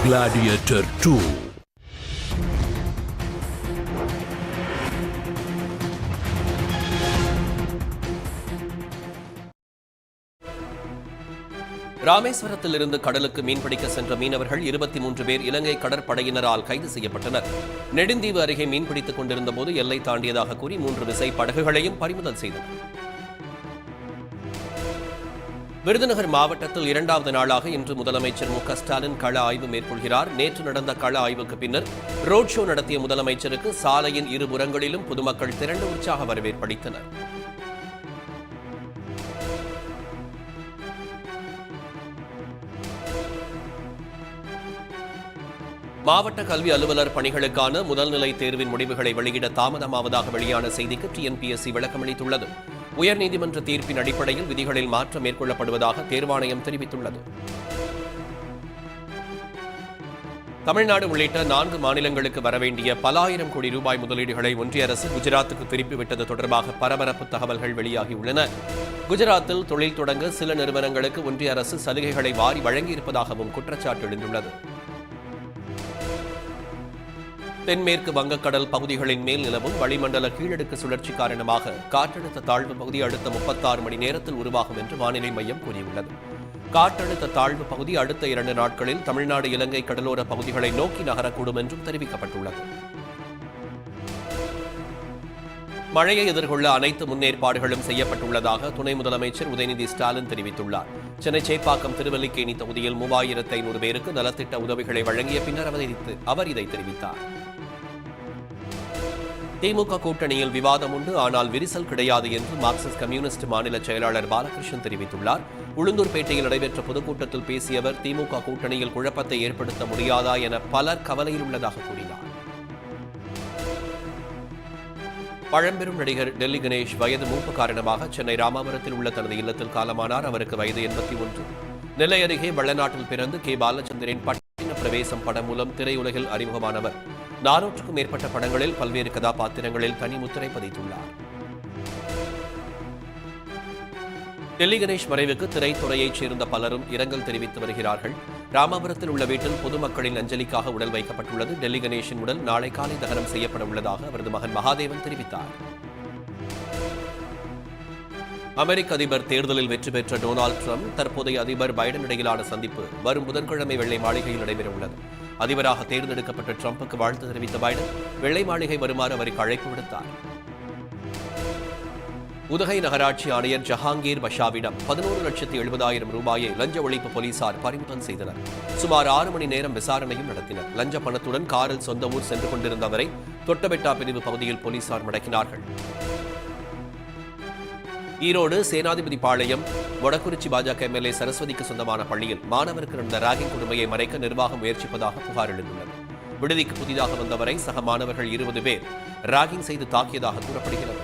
Gladiator 2. ராமேஸ்வரத்திலிருந்து கடலுக்கு மீன்பிடிக்க சென்ற மீனவர்கள் 23 பேர் இலங்கை கடற்படையினரால் கைது செய்யப்பட்டனர். நெடுந்தீவு அருகே மீன்பிடித்துக் கொண்டிருந்த போது எல்லை தாண்டியதாக கூறி 3 விசை படகுகளையும் பறிமுதல் செய்தனர். விருதுநகர் மாவட்டத்தில் 2வது நாளாக இன்று முதலமைச்சர் மு.க. ஸ்டாலின் கள ஆய்வு மேற்கொள்கிறார். நேற்று நடந்த கள ஆய்வுக்கு பின்னர் ரோட் ஷோ நடத்திய முதலமைச்சருக்கு சாலையின் இருபுறங்களிலும் பொதுமக்கள் திரண்டு உற்சாக வரவேற்பளித்தனர். மாவட்ட கல்வி அலுவலர் பணிகளுக்கான முதல்நிலை தேர்வின் முடிவுகளை வெளியிட தாமதமாவதாக வெளியான செய்திக்கு டிஎன்பிஎஸ்சி விளக்கமளித்துள்ளது. உயர்நீதிமன்ற தீர்ப்பின் அடிப்படையில் விதிகளில் மாற்றம் மேற்கொள்ளப்படுவதாக தேர்வாணையம் தெரிவித்துள்ளது. தமிழ்நாடு உள்ளிட்ட 4 மாநிலங்களுக்கு வரவேண்டிய பல ஆயிரம் கோடி ரூபாய் முதலீடுகளை ஒன்றிய அரசு குஜராத்துக்கு திருப்பிவிட்டது தொடர்பாக பரபரப்பு தகவல்கள் வெளியாகியுள்ளன. குஜராத்தில் தொழில் தொடங்க சில நிறுவனங்களுக்கு ஒன்றிய அரசு சலுகைகளை வாரி வழங்கியிருப்பதாகவும் குற்றச்சாட்டு எழுந்துள்ளது. தென்மேற்கு வங்கக்கடல் பகுதிகளின் மேல் நிலவும் வளிமண்டல கீழடுக்கு சுழற்சி காரணமாக காற்றழுத்த தாழ்வு பகுதி அடுத்த 36 மணி நேரத்தில் உருவாகும் என்று வானிலை மையம் கூறியுள்ளது. காற்றழுத்த தாழ்வு பகுதி அடுத்த 2 நாட்களில் தமிழ்நாடு இலங்கை கடலோர பகுதிகளை நோக்கி நகரக்கூடும் என்றும் தெரிவிக்கப்பட்டுள்ளது. மழையை எதிர்கொள்ள அனைத்து முன்னேற்பாடுகளும் செய்யப்பட்டுள்ளதாக துணை முதலமைச்சர் உதயநிதி ஸ்டாலின் தெரிவித்துள்ளார். சென்னை சேப்பாக்கம் திருவல்லிக்கேணி தொகுதியில் 3500 பேருக்கு நலத்திட்ட உதவிகளை வழங்கிய பின்னர் அவர் இதை தெரிவித்தார். திமுக கூட்டணியில் விவாதம் உண்டு, ஆனால் விரிசல் கிடையாது என்று மார்க்சிஸ்ட் கம்யூனிஸ்ட் மாநில செயலாளர் பாலகிருஷ்ணன் தெரிவித்துள்ளார். உளுந்தூர்பேட்டையில் நடைபெற்ற பொதுக்கூட்டத்தில் பேசிய அவர் திமுக கூட்டணியில் குழப்பத்தை ஏற்படுத்த முடியாதா என பலர் கவலையில் உள்ளதாக கூறினார். பழம்பெரும் நடிகர் டெல்லி கணேஷ் வயது மூப்பு காரணமாக சென்னை ராமாபுரத்தில் உள்ள தனது இல்லத்தில் காலமானார். அவருக்கு வயது 81. நெல்லை அருகே வள்ளநாட்டில் பிறந்து கே. பாலச்சந்திரன் பட்டின பிரவேசம் படம் மூலம் திரையுலகில் அறிமுகமானவர். 400க்கும் மேற்பட்ட படங்களில் பல்வேறு கதாபாத்திரங்களில் தனி முத்திரை பதித்துள்ளார். டெல்லி கணேஷ் மறைவுக்கு திரைத்துறையைச் சேர்ந்த பலரும் இரங்கல் தெரிவித்து வருகிறார்கள். ராமாபுரத்தில் உள்ள வீட்டில் பொதுமக்களின் அஞ்சலிக்காக உடல் வைக்கப்பட்டுள்ளது. டெல்லி கணேஷின் உடல் நாளை காலை தகனம் செய்யப்பட உள்ளதாக அவரது மகன் மகாதேவன் தெரிவித்தார். அமெரிக்க அதிபர் தேர்தலில் வெற்றி பெற்ற டொனால்டு டிரம்ப் தற்போதைய அதிபர் பைடன் இடையிலான சந்திப்பு வரும் புதன்கிழமை வெள்ளை மாளிகையில் நடைபெறவுள்ளது. அதிபராக தேர்ந்தெடுக்கப்பட்ட டிரம்புக்கு வாழ்த்து தெரிவித்த பைடன் வெள்ளை மாளிகை வருமாறு அவருக்கு அழைப்பு விடுத்தார். உதகை நகராட்சி ஆணையர் ஜஹாங்கீர் பஷாவிடம் 11,70,000 ரூபாயை லஞ்ச ஒழிப்பு போலீசார் பறிமுதல் செய்தனர். சுமார் 6 மணி நேரம் விசாரணையும் நடத்தினர். லஞ்ச பணத்துடன் காரில் சொந்த ஊர் சென்று கொண்டிருந்தவரை தொட்டபெட்டா பிரிவு பகுதியில் போலீசார் மடக்கினார்கள். ஈரோடு சேனாதிபதி பாளையம் வடக்குறிச்சி பாஜக எம்எல்ஏ சரஸ்வதிக்கு சொந்தமான பள்ளியில் மாணவருக்கு நடந்த ராகிங் கொடுமையை மறைக்க நிர்வாகம் முயற்சிப்பதாக புகார் எழுந்துள்ளது. விடுதிக்கு புதிதாக வந்தவரை சக மாணவர்கள் 20 பேர் ராகிங் செய்து தாக்கியதாக கூறப்படுகிறது.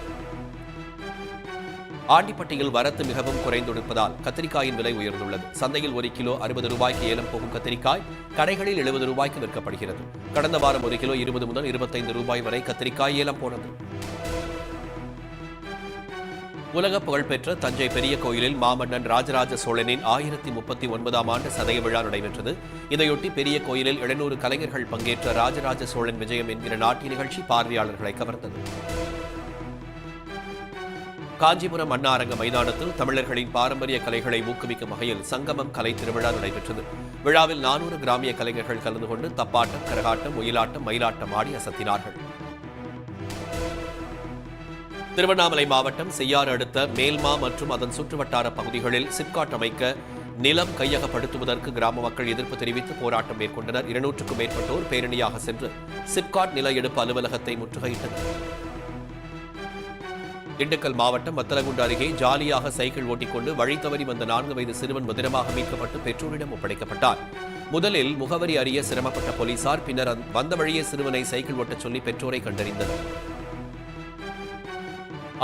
ஆண்டிப்பட்டியில் வரத்து மிகவும் குறைந்திருப்பதால் கத்திரிக்காயின் விலை உயர்ந்துள்ளது. சந்தையில் 1 கிலோ 60 ரூபாய்க்கு ஏலம் போகும் கத்திரிக்காய் கடைகளில் 70 ரூபாய்க்கு விற்கப்படுகிறது. கடந்த வாரம் 1 கிலோ 20 முதல் 25 ரூபாய் வரை கத்திரிக்காய் ஏலம் போனது. உலக புகழ்பெற்ற தஞ்சை பெரிய கோயிலில் மாமன்னன் ராஜராஜ சோழனின் 1039ஆம் ஆண்டு சதய விழா நடைபெற்றது. இதையொட்டி பெரிய கோயிலில் 700 கலைஞர்கள் பங்கேற்ற ராஜராஜ சோழன் விஜயம் என்கிற நாட்டிய நிகழ்ச்சி பார்வையாளர்களை கவர்ந்தது. காஞ்சிபுரம் அண்ணா அரங்க மைதானத்தில் தமிழர்களின் பாரம்பரிய கலைகளை ஊக்குவிக்கும் வகையில் சங்கமம் கலை திருவிழா நடைபெற்றது. விழாவில் 400 கிராமிய கலைஞர்கள் கலந்து கொண்டு தப்பாட்டம், கரகாட்டம், ஒயிலாட்டம், மயிலாட்டம் ஆடி அசத்தினார்கள். திருவண்ணாமலை மாவட்டம் செய்யாறு அடுத்த மேல்மா மற்றும் அதன் சுற்றுவட்டார பகுதிகளில் சிப்காட் அமைக்க நிலம் கையகப்படுத்துவதற்கு கிராம மக்கள் எதிர்ப்பு தெரிவித்து போராட்டம் மேற்கொண்டனர். 200க்கும் மேற்பட்டோர் பேரணியாக சென்று சிப்காட் நில எடுப்பு அலுவலகத்தை முற்றுகையிட்டனர். திண்டுக்கல் மாவட்டம் வத்தலகுண்டு அருகே ஜாலியாக சைக்கிள் ஓட்டிக்கொண்டு வழி தவறி வந்த 4 வயது சிறுவன் பத்திரமாக மீட்கப்பட்டு பெற்றோரிடம் ஒப்படைக்கப்பட்டார். முதலில் முகவரி அறிய சிரமப்பட்ட போலீசார் பின்னர் வந்த வழியே சிறுவனை சைக்கிள் ஓட்டச் சொல்லி பெற்றோரை கண்டறிந்தனர்.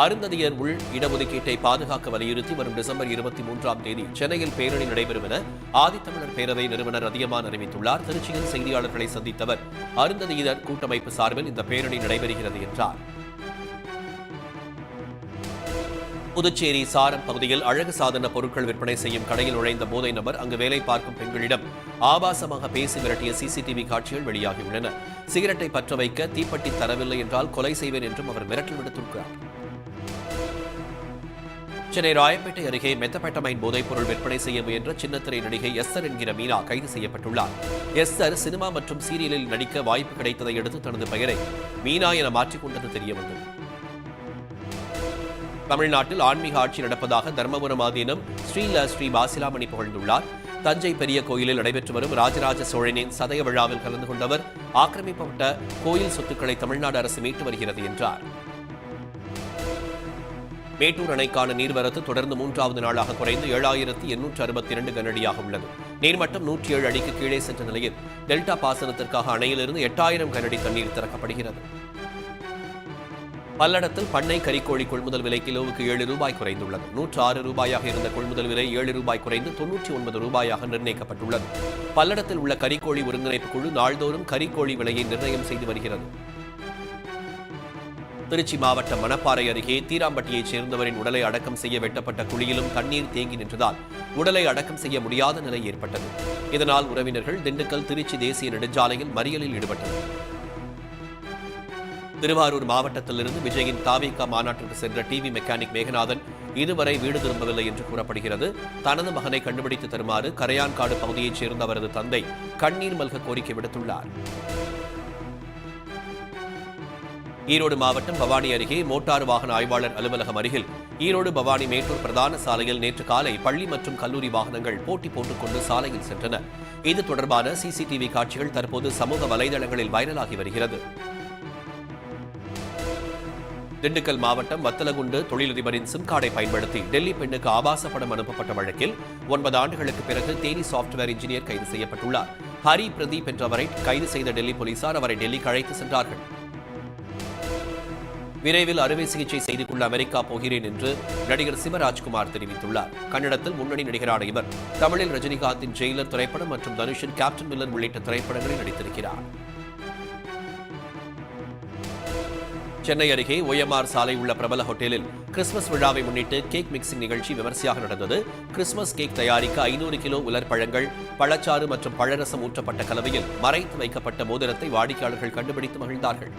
அருந்ததியர் உள் இடஒதுக்கீட்டை பாதுகாக்க வலியுறுத்தி வரும் டிசம்பர் 23ஆம் தேதி சென்னையில் பேரணி நடைபெறும் என ஆதித்தமிழர் பேரவை நிறுவனர் அதியமான் அறிவித்துள்ளார். திருச்சியில் செய்தியாளர்களை சந்தித்தவர் அருந்ததியர் கூட்டமைப்பு சார்பில் இந்த பேரணி நடைபெறுகிறது என்றார். புதுச்சேரி சாரம் பகுதியில் அழகு சாதன பொருட்கள் விற்பனை செய்யும் கடையில் நுழைந்த போதை நபர் அங்கு வேலை பார்க்கும் பெண்களிடம் ஆபாசமாக பேசி மிரட்டிய சிசிடிவி காட்சிகள் வெளியாகியுள்ளன. சிகரெட்டை பற்ற வைக்க தீப்பெட்டி தரவில்லை என்றால் கொலை செய்வேன் என்றும் அவர் மிரட்டல் விடுத்துள்ளார். சென்னை ராயப்பேட்டை அருகே மெத்தபெட்டமைன் போதைப் பொருள் விற்பனை செய்ய முயன்ற சின்னத்திரை நடிகை எஸ்தர் என்கிற மீனா கைது செய்யப்பட்டுள்ளார். எஸ்தர் சினிமா மற்றும் சீரியலில் நடிக்க வாய்ப்பு கிடைத்ததை அடுத்து தனது பெயரை மீனா என மாற்றிக்கொண்டது தெரியவந்தது. தமிழ்நாட்டில் ஆன்மீக ஆட்சி நடப்பதாக தர்மபுரம் ஆதீனம் ஸ்ரீ பாசிலாமணி புகழ்ந்துள்ளார். தஞ்சை பெரிய கோயிலில் நடைபெற்று வரும் ராஜராஜ சோழனின் சதய விழாவில் கலந்து கொண்டவர் ஆக்கிரமிக்கப்பட்ட கோயில் சொத்துக்களை தமிழ்நாடு அரசு மீட்டு வருகிறது என்றார். மேட்டூர் அணைக்கான நீர்வரத்து தொடர்ந்து 3வது நாளாக குறைந்து 7,862 கனஅடியாக உள்ளது. நீர்மட்டம் 107 அடிக்கு கீழே சென்ற நிலையில் டெல்டா பாசனத்திற்காக அணையிலிருந்து 8,000 கனஅடி தண்ணீர் திறக்கப்படுகிறது. பல்லடத்தில் பண்ணை கறிக்கோழி கொள்முதல் விலை கிலோவுக்கு 7 ரூபாய் குறைந்துள்ளது. 106 ரூபாயாக இருந்த கொள்முதல் விலை 7 ரூபாய் குறைந்து 99 ரூபாயாக நிர்ணயிக்கப்பட்டுள்ளது. பல்லடத்தில் உள்ள கறிக்கோழி ஒருங்கிணைப்பு குழு நாள்தோறும் கறிக்கோழி விலையை நிர்ணயம் செய்து வருகிறது. திருச்சி மாவட்டம் மணப்பாறை அருகே தீராம்பட்டியைச் சேர்ந்தவரின் உடலை அடக்கம் செய்ய வெட்டப்பட்ட குழியிலும் தண்ணீர் தேங்கி நின்றதால் உடலை அடக்கம் செய்ய முடியாத நிலை ஏற்பட்டது. இதனால் உறவினர்கள் திண்டுக்கல் திருச்சி தேசிய நெடுஞ்சாலையில் மறியலில் ஈடுபட்டனர். திருவாரூர் மாவட்டத்திலிருந்து விஜயின் தாவேகா மாநாட்டிற்கு சென்ற டிவி மெக்கானிக் மேகநாதன் இதுவரை வீடு திரும்பவில்லை என்று கூறப்படுகிறது. தனது மகனை கண்டுபிடித்து தருமாறு கரையான்காடு பகுதியைச் சேர்ந்த அவரது தந்தை கண்ணீர் மல்க கோரிக்கை விடுத்துள்ளார். ஈரோடு மாவட்டம் பவானி அருகே மோட்டார் வாகன ஆய்வாளர் அலுவலகம் அருகில் ஈரோடு பவானி மேட்டூர் பிரதான சாலையில் நேற்று காலை பள்ளி மற்றும் கல்லூரி வாகனங்கள் போட்டி போட்டுக்கொண்டு சாலையில் சென்றன. இது தொடர்பான சிசிடிவி காட்சிகள் தற்போது சமூக வலைதளங்களில் வைரலாகி வருகிறது. திண்டுக்கல் மாவட்டம் வத்தலகுண்டு தொழிலதிபரின் சிம் கார்டை பயன்படுத்தி டெல்லி பெண்ணுக்கு ஆபாச படம் அனுப்பப்பட்ட வழக்கில் 9 ஆண்டுகளுக்கு பிறகு தேனி சாப்ட்வேர் இன்ஜினியர் கைது செய்யப்பட்டுள்ளார். ஹரி பிரதீப் என்றவரை கைது செய்த டெல்லி போலீசார் அவரை டெல்லிக்கு அழைத்து சென்றார்கள். விரைவில் அறுவை சிகிச்சை செய்து கொள்ள அமெரிக்கா போகிறேன் என்று நடிகர் சிவராஜ்குமார் தெரிவித்துள்ளார். கன்னடத்தில் முன்னணி நடிகரான இவர் தமிழில் ரஜினிகாந்தின் ஜெயிலர் திரைப்படம் மற்றும் தனுஷின் கேப்டன் மில்லர் உள்ளிட்ட திரைப்படங்களில் நடித்திருக்கிறார். சென்னை அருகே OMR சாலை உள்ள பிரபல ஹோட்டலில் கிறிஸ்துமஸ் விழாவை முன்னிட்டு கேக் மிக்சிங் நிகழ்ச்சி விமர்சையாக நடந்தது. கிறிஸ்துமஸ் கேக் தயாரிக்க 500 கிலோ உலர் பழங்கள், பழச்சாறு மற்றும் பழரசம் ஊற்றப்பட்ட கலவையில் மறைத்து வைக்கப்பட்ட மோதிரத்தை வாடிக்கையாளர்கள் கண்டுபிடித்து மகிழ்ந்தார்கள்.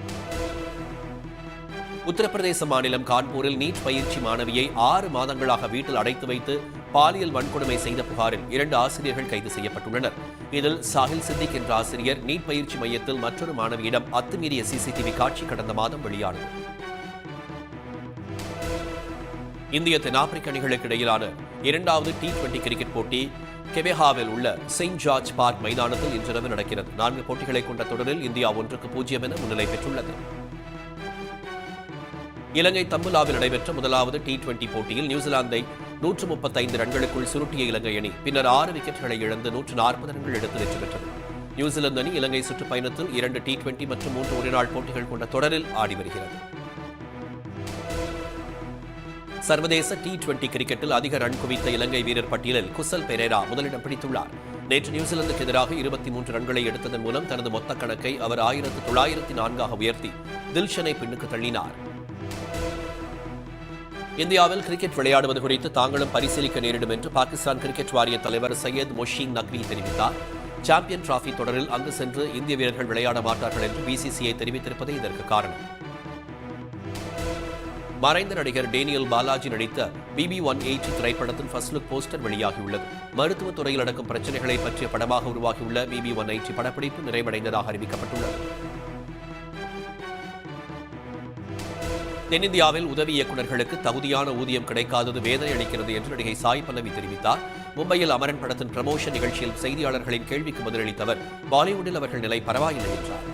உத்தரப்பிரதேச மாநிலம் கான்பூரில் நீட் பயிற்சி மாணவியை 6 மாதங்களாக வீட்டில் அடைத்து வைத்து பாலியல் வன்கொடுமை செய்த புகாரில் 2 ஆசிரியர்கள் கைது செய்யப்பட்டுள்ளனர். இதில் சாஹில் சித்திக் என்ற ஆசிரியர் நீட் பயிற்சி மையத்தில் மற்றொரு மாணவியிடம் அத்துமீறிய சிசிடிவி காட்சி கடந்த மாதம் வெளியானது. இந்திய தென்னாப்பிரிக்க அணிகளுக்கு இடையிலான 2வது T20 கிரிக்கெட் போட்டி கெபெஹாவில் உள்ள செயின்ட் ஜார்ஜ் பார்க் மைதானத்தில் இன்றிரவு நடக்கிறது. 4 போட்டிகளை கொண்ட தொடரில் இந்தியா 1-0 என முன்னிலை பெற்றுள்ளது. இலங்கை தம்புலாவில் நடைபெற்ற முதலாவது T20 போட்டியில் நியூசிலாந்தை 135 ரன்களுக்குள் சுருட்டிய இலங்கை அணி பின்னர் 6 விக்கெட்டுகளை இழந்து 140 ரன்கள் எடுத்து வெற்றி பெற்றது. நியூசிலாந்து அணி இலங்கை சுற்றுப்பயணத்தில் 2 T20 மற்றும் 3 ஒருநாள் போட்டிகள் கொண்ட தொடரில் ஆடி வருகிறது. சர்வதேச T20 கிரிக்கெட்டில் அதிக ரன் குவித்த இலங்கை வீரர் பட்டியலில் குசல் பெரேரா முதலிடம் பிடித்துள்ளார். நேற்று நியூசிலாந்துக்கு எதிராக 23 ரன்களை எடுத்ததன் மூலம் தனது மொத்த கணக்கை அவர் 1904 உயர்த்தி தில்ஷனை பின்னுக்கு தள்ளினார். இந்தியாவில் கிரிக்கெட் விளையாடுவது குறித்து தாங்களும் பரிசீலிக்க நேரிடும் என்று பாகிஸ்தான் கிரிக்கெட் வாரிய தலைவர் சையத் மொஷீன் நக்வி தெரிவித்தார். சாம்பியன் டிராபி தொடரில் அங்கு சென்று இந்திய வீரர்கள் விளையாட மாட்டார்கள் என்று BCCI தெரிவித்திருப்பதே இதற்கு காரணம். மறைந்த நடிகர் டேனியல் பாலாஜி நடித்த BB-180 திரைப்படத்தின் ஃபர்ஸ்ட் லுக் போஸ்டர் வெளியாகியுள்ளது. மருத்துவத் துறையில் நடக்கும் பிரச்சனைகளை பற்றிய படமாக உருவாகியுள்ள BB-180 படப்பிடிப்பு நிறைவடைந்ததாக அறிவிக்கப்பட்டுள்ளது. தென்னிந்தியாவில் உதவி இயக்குநர்களுக்கு தகுதியான ஊதியம் கிடைக்காதது வேதனை அளிக்கிறது என்று நடிகை சாய் பல்லவி தெரிவித்தார். மும்பையில் அமரன் படத்தின் ப்ரமோஷன் நிகழ்ச்சியில் செய்தியாளர்களின் கேள்விக்கு பதிலளித்த அவர் பாலிவுட்டில் அவர்கள் நிலை பரவாயில்லை என்றார்.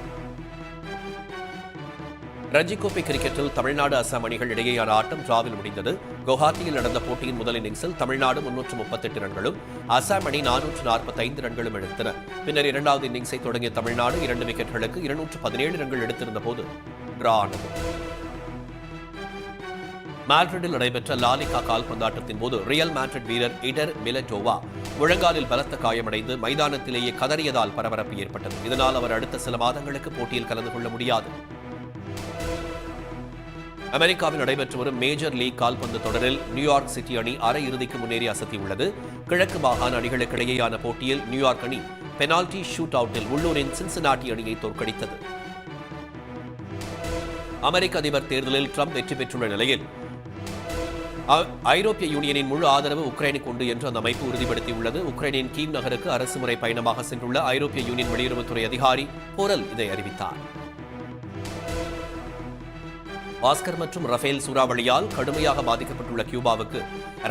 ரஞ்சி கோப்பை கிரிக்கெட்டில் தமிழ்நாடு அசாம் அணிகள் இடையேயான ஆட்டம் டிராவில் முடிந்தது. குவஹாத்தியில் நடந்த போட்டியின் முதல் இன்னிங்ஸில் தமிழ்நாடு 338 ரன்களும் அசாம் அணி 445 ரன்களும் எடுத்தன. பின்னர் 2வது இன்னிங்ஸை தொடங்கிய தமிழ்நாடு 2 விக்கெட்டுகளுக்கு 217 ரன்கள் எடுத்திருந்த போது டிரா ஆனது. மாட்ரிடில் நடைபெற்ற லாலிகா கால்பந்தாட்டத்தின் போது ரியல் மாட்ரிட் வீரர் இடர் மிலட்டோவா முழங்காலில் பலத்த காயமடைந்து மைதானத்திலேயே கதறியதால் பரபரப்பு ஏற்பட்டது. இதனால் அவர் அடுத்த சில மாதங்களுக்கு போட்டியில் கலந்து கொள்ள முடியாது. அமெரிக்காவில் நடைபெற்று வரும் மேஜர் லீக் கால்பந்து தொடரில் நியூயார்க் சிட்டி அணி அரையிறுதிக்கு முன்னேறி அசத்தியுள்ளது. கிழக்கு மாகாண அணிகளுக்கிடையேயான போட்டியில் நியூயார்க் அணி பெனால்டி ஷூட் அவுட்டில் உள்ளூரின் சின்சினாட்டி அணியை தோற்கடித்தது. அமெரிக்க அதிபர் தேர்தலில் ட்ரம்ப் வெற்றி பெற்றுள்ள நிலையில் ஐரோப்பிய யூனியனின் முழு ஆதரவு உக்ரைனுக்கு உண்டு என்று அந்த அமைப்பு உறுதிப்படுத்தியுள்ளது. உக்ரைனின் கீவ் நகருக்கு அரசுமுறை பயணமாக சென்றுள்ள ஐரோப்பிய யூனியன் வெளியுறவுத்துறை அதிகாரி போரல் இதை அறிவித்தார். ஆஸ்கர் மற்றும் ரஃபேல் சூறாவளியால் கடுமையாக பாதிக்கப்பட்டுள்ள கியூபாவுக்கு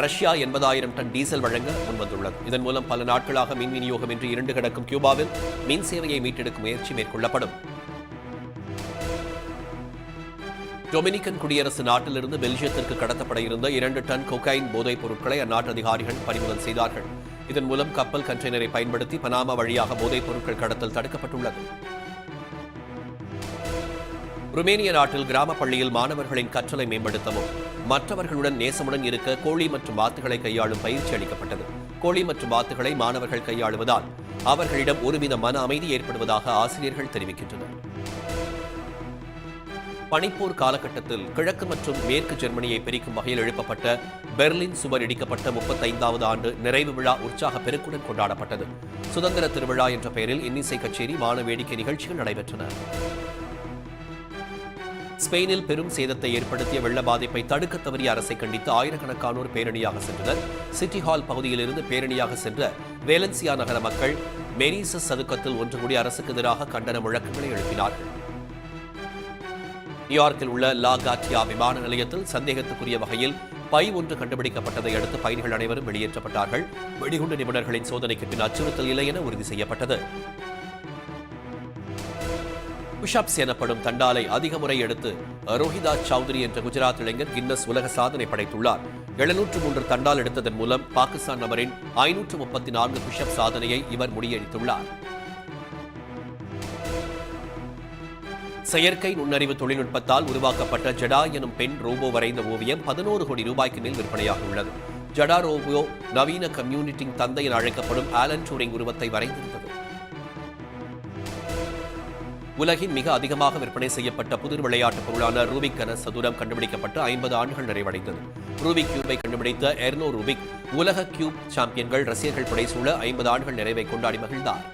ரஷ்யா 80,000 டன் டீசல் வழங்க முன்வந்துள்ளது. இதன் மூலம் பல நாட்களாக மின் விநியோகமின்றி இருண்டு கிடக்கும் கியூபாவில் மின் சேவையை மீட்டெடுக்கும் முயற்சி மேற்கொள்ளப்படும். டொமினிக்கன் குடியரசு நாட்டிலிருந்து பெல்ஜியத்திற்கு கடத்தப்பட இருந்த 2 டன் கொக்கைன் போதைப் பொருட்களை அந்நாட்டு அதிகாரிகள் பறிமுதல் செய்தார்கள். இதன் மூலம் கப்பல் கண்டெய்னரை பயன்படுத்தி பனாமா வழியாக போதைப் பொருட்கள் கடத்தல் தடுக்கப்பட்டுள்ளது. ருமேனிய நாட்டில் கிராம பள்ளியில் மாணவர்களின் கற்றலை மேம்படுத்தவும் மற்றவர்களுடன் நேசமுடன் இருக்க கோழி மற்றும் வாத்துகளை கையாளும் பயிற்சி அளிக்கப்பட்டது. கோழி மற்றும் வாத்துகளை மாணவர்கள் கையாளுவதால் அவர்களிடம் ஒருவித மன அமைதி ஏற்படுவதாக ஆசிரியர்கள் தெரிவிக்கின்றனர். பனிப்போர் காலகட்டத்தில் கிழக்கு மற்றும் மேற்கு ஜெர்மனியை பிரிக்கும் வகையில் எழுப்பப்பட்ட பெர்லின் சுவர் இடிக்கப்பட்ட 35வது ஆண்டு நிறைவு விழா உற்சாக பெருக்குடன் கொண்டாடப்பட்டது. சுதந்திர திருவிழா என்ற பெயரில் இன்னிசை கச்சேரி, வான வேடிக்கை நிகழ்ச்சிகள் நடைபெற்றன. ஸ்பெயினில் பெரும் சேதத்தை ஏற்படுத்திய வெள்ள பாதிப்பை தடுக்க தவறிய அரசை கண்டித்து ஆயிரக்கணக்கானோர் பேரணியாக சென்றனர். சிட்டி ஹால் பகுதியிலிருந்து பேரணியாக சென்ற வேலன்சியா நகர மக்கள் மெரிசஸ் சதுக்கத்தில் ஒன்று கூடி அரசுக்கு எதிராக கண்டன முழக்கங்களை எழுப்பினார்கள். நியூயார்க்கில் உள்ள லா கார்டியா விமான நிலையத்தில் சந்தேகத்துக்குரிய வகையில் பை ஒன்று கண்டுபிடிக்கப்பட்டதை அடுத்து பயணிகள் அனைவரும் வெளியேற்றப்பட்டார்கள். வெடிகுண்டு நிபுணர்களின் சோதனைக்கு பின் அச்சுறுத்தல் இல்லை என உறுதி செய்யப்பட்டது. புஷ்அப்ஸ் எனப்படும் தண்டாலை அதிக முறை எடுத்து ரோஹிதா சௌத்ரி என்ற குஜராத் இளைஞர் கின்னஸ் உலக சாதனை படைத்துள்ளார். 703 தண்டால் எடுத்ததன் மூலம் பாகிஸ்தான் நபரின் 534 புஷ்அப் சாதனையை இவர் முறியடித்துள்ளார். செயற்கை நுண்ணறிவு தொழில்நுட்பத்தால் உருவாக்கப்பட்ட ஜடா எனும் பெண் ரோபோ வரைந்த ஓவியம் 11 கோடி ரூபாய்க்கு மேல் விற்பனையாக உள்ளது. ஜடா ரோபோ நவீன கம்யூனிட்டிங் தந்தை என அழைக்கப்படும் ஆலன் டூரிங் உருவத்தை வரைந்திருந்தது. உலகின் மிக அதிகமாக விற்பனை செய்யப்பட்ட புதிர் விளையாட்டுப் பொருளான ரூபிக் கன சதுரம் கண்டுபிடிக்கப்பட்டு 50 ஆண்டுகள் நிறைவடைந்தது. ரூபிக் கியூபை கண்டுபிடித்த எர்னோ ரூபிக் உலக கியூப் சாம்பியன்கள் ரசிகர்கள் புடைசூழ 50 ஆண்டுகள் நிறைவை கொண்டாடி மகிழ்ந்தார்.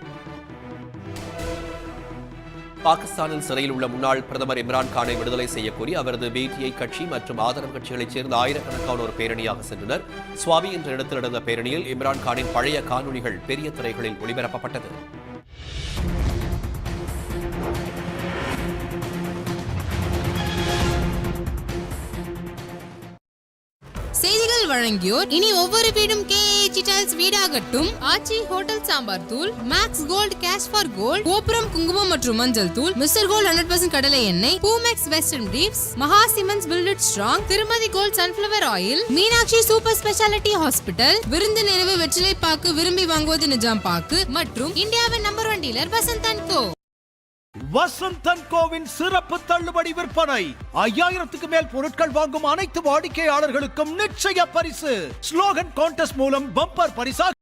பாகிஸ்தானில் சிறையில் உள்ள முன்னாள் பிரதமர் இம்ரான் கானை விடுதலை செய்யக்கோரி அவரது பிடிஐ கட்சி மற்றும் ஆதரவு கட்சிகளைச் சேர்ந்த ஆயிரக்கணக்கானோர் பேரணியாக சென்றனர். சுவாமி என்ற இடத்தில் நடந்த பேரணியில் இம்ரான் கானின் பழைய காணொலிகள் பெரிய திரைகளில் ஒளிபரப்பப்பட்டது. செய்திகள் வழங்கியோர். இனி ஒவ்வொரு வீடும் KAH டைல்ஸ் வீடாகட்டும். ஆச்சி ஹோட்டல் சாம்பார் தூள், max gold cash for gold, Gopuram குங்குமம் மற்றும் மஞ்சள் தூள், மிஸ்டர் கோல்ட் 100% கடலை எண்ணெய், Poomex western briefs, Maha cements built strong, Thirumathi gold sunflower oil, Meenakshi super speciality hospital, விருந்து நிறைவு வெற்றிலை பாக்கு, விரும்பி வாங்குவது நிஜாம் பாக்கு மற்றும் இந்தியாவின் number 1 dealer Vasanth and co. Vasanth and கோவின் சிறப்பு தள்ளுபடி விற்பனை. 5000க்கு மேல் பொருட்கள் வாங்கும் அனைத்து வாடிக்கையாளர்களுக்கும் நிச்சய பரிசு. ஸ்லோகன் கான்டெஸ்ட் மூலம் பம்பர் பரிசா